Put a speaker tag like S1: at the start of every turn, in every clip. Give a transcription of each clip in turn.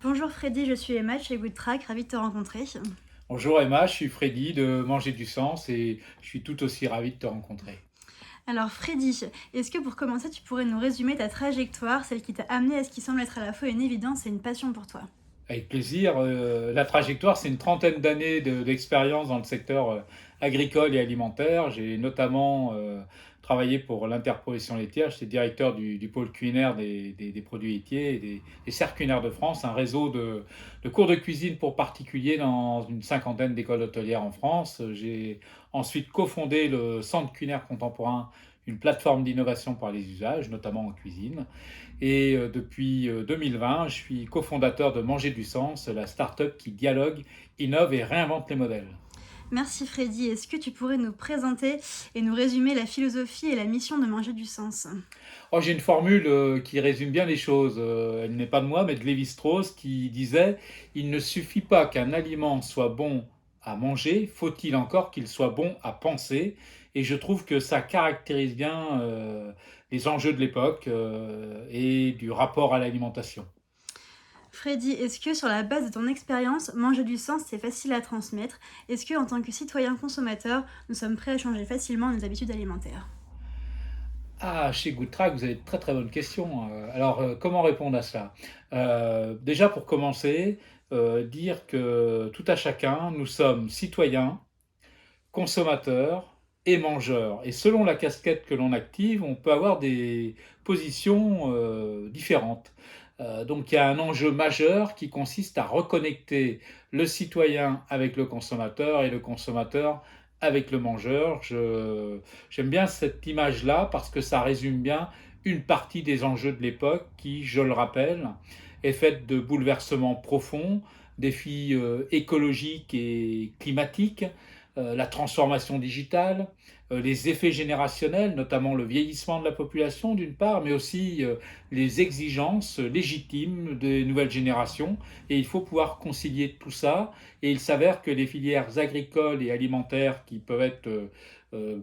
S1: Bonjour Freddy, je suis Emma de chez Goodtrack, ravie de te rencontrer.
S2: Bonjour Emma, je suis Freddy de Manger du Sens et je suis tout aussi ravi de te rencontrer.
S1: Alors Freddy, est-ce que pour commencer tu pourrais nous résumer ta trajectoire, celle qui t'a amené à ce qui semble être à la fois une évidence et une passion pour toi?
S2: Avec plaisir. La trajectoire, c'est une trentaine d'années d'expérience dans le secteur agricole et alimentaire. J'ai notamment travaillé pour l'Interprofession laitière. J'étais directeur du pôle culinaire des produits laitiers et des cercles culinaires de France, un réseau de cours de cuisine pour particuliers dans une cinquantaine d'écoles hôtelières en France. J'ai ensuite cofondé le Centre culinaire contemporain, une plateforme d'innovation par les usages, notamment en cuisine. Et depuis 2020, je suis cofondateur de Manger du Sens, la start-up qui dialogue, innove et réinvente les modèles.
S1: Merci Freddy, est-ce que tu pourrais nous présenter et nous résumer la philosophie et la mission de Manger du Sens?
S2: Oh, j'ai une formule qui résume bien les choses. Elle n'est pas de moi, mais de Lévi-Strauss qui disait: il ne suffit pas qu'un aliment soit bon à manger, faut-il encore qu'il soit bon à penser. Et je trouve que ça caractérise bien les enjeux de l'époque et du rapport à l'alimentation.
S1: Freddy, est-ce que sur la base de ton expérience, Manger du Sens c'est facile à transmettre? Est-ce que en tant que citoyen consommateur, nous sommes prêts à changer facilement nos habitudes alimentaires?
S2: Ah, chez Goodtrack, vous avez de très très bonnes questions. Comment répondre à cela? Déjà, pour commencer, dire que tout à chacun, nous sommes citoyens, consommateurs et mangeurs. Et selon la casquette que l'on active, on peut avoir des positions différentes. Donc il y a un enjeu majeur qui consiste à reconnecter le citoyen avec le consommateur et le consommateur avec le mangeur. J'aime bien cette image-là parce que ça résume bien une partie des enjeux de l'époque qui, je le rappelle, est faite de bouleversements profonds, défis écologiques et climatiques, la transformation digitale, les effets générationnels, notamment le vieillissement de la population d'une part, mais aussi les exigences légitimes des nouvelles générations. Et il faut pouvoir concilier tout ça. Et il s'avère que les filières agricoles et alimentaires qui peuvent être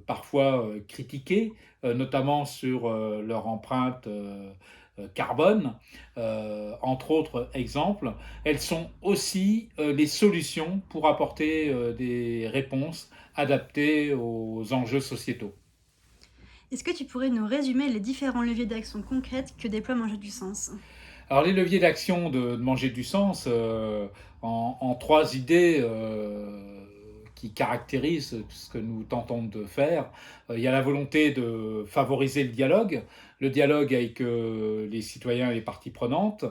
S2: parfois critiquées, notamment sur leur empreinte carbone, entre autres exemples, elles sont aussi les solutions pour apporter des réponses adaptées aux enjeux sociétaux.
S1: Est-ce que tu pourrais nous résumer les différents leviers d'action concrètes que déploie Manger du Sens?
S2: Alors les leviers d'action de Manger du Sens, en trois idées qui caractérisent ce que nous tentons de faire. Il y a la volonté de favoriser le dialogue avec les citoyens et les parties prenantes,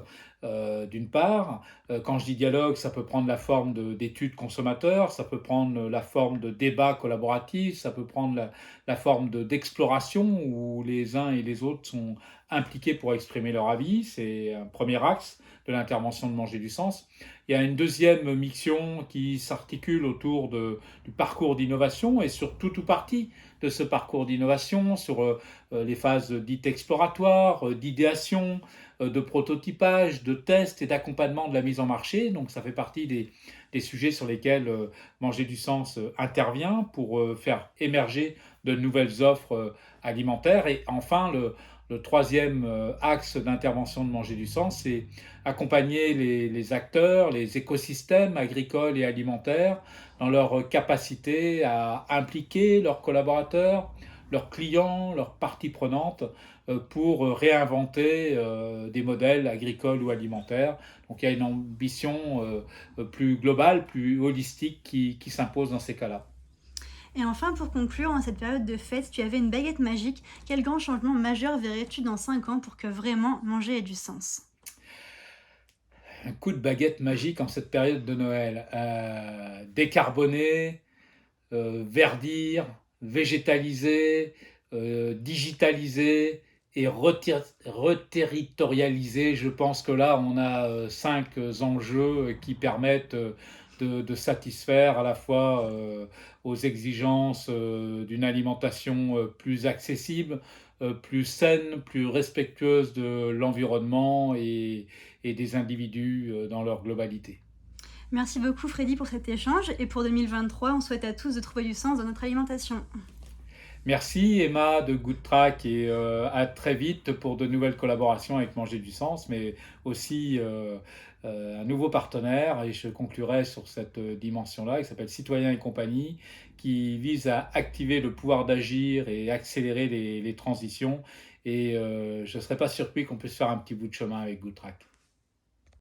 S2: d'une part. Quand je dis dialogue, ça peut prendre la forme d'études consommateurs, ça peut prendre la forme de débats collaboratifs, ça peut prendre la forme d'exploration où les uns et les autres sont impliqués pour exprimer leur avis. C'est un premier axe de l'intervention de Manger du Sens. Il y a une deuxième mission qui s'articule autour du parcours d'innovation et sur tout ou partie de ce parcours d'innovation, sur les phases dites exploratoires, d'idéation, de prototypage, de test et d'accompagnement de la mise en marché. Donc ça fait partie des sujets sur lesquels Manger du Sens intervient pour faire émerger de nouvelles offres alimentaires. Et enfin, le troisième axe d'intervention de Manger du Sens, c'est accompagner les acteurs, les écosystèmes agricoles et alimentaires dans leur capacité à impliquer leurs collaborateurs, leurs clients, leurs parties prenantes pour réinventer des modèles agricoles ou alimentaires. Donc il y a une ambition plus globale, plus holistique qui s'impose dans ces cas-là.
S1: Et enfin, pour conclure, en cette période de fête, tu avais une baguette magique. Quel grand changement majeur verrais-tu dans 5 ans pour que vraiment manger ait du sens?
S2: Un coup de baguette magique en cette période de Noël. Décarboner, verdir, végétaliser, digitaliser et reterritorialiser. Je pense que là, on a cinq enjeux qui permettent de satisfaire à la fois aux exigences d'une alimentation plus accessible, plus saine, plus respectueuse de l'environnement et des individus dans leur globalité.
S1: Merci beaucoup Freddy pour cet échange et pour 2023, on souhaite à tous de trouver du sens dans notre alimentation.
S2: Merci Emma de Good Track et à très vite pour de nouvelles collaborations avec Manger du Sens, mais aussi un nouveau partenaire. Et je conclurai sur cette dimension-là qui s'appelle Citoyens et compagnie, qui vise à activer le pouvoir d'agir et accélérer les transitions. Et je ne serais pas surpris qu'on puisse faire un petit bout de chemin avec Good Track.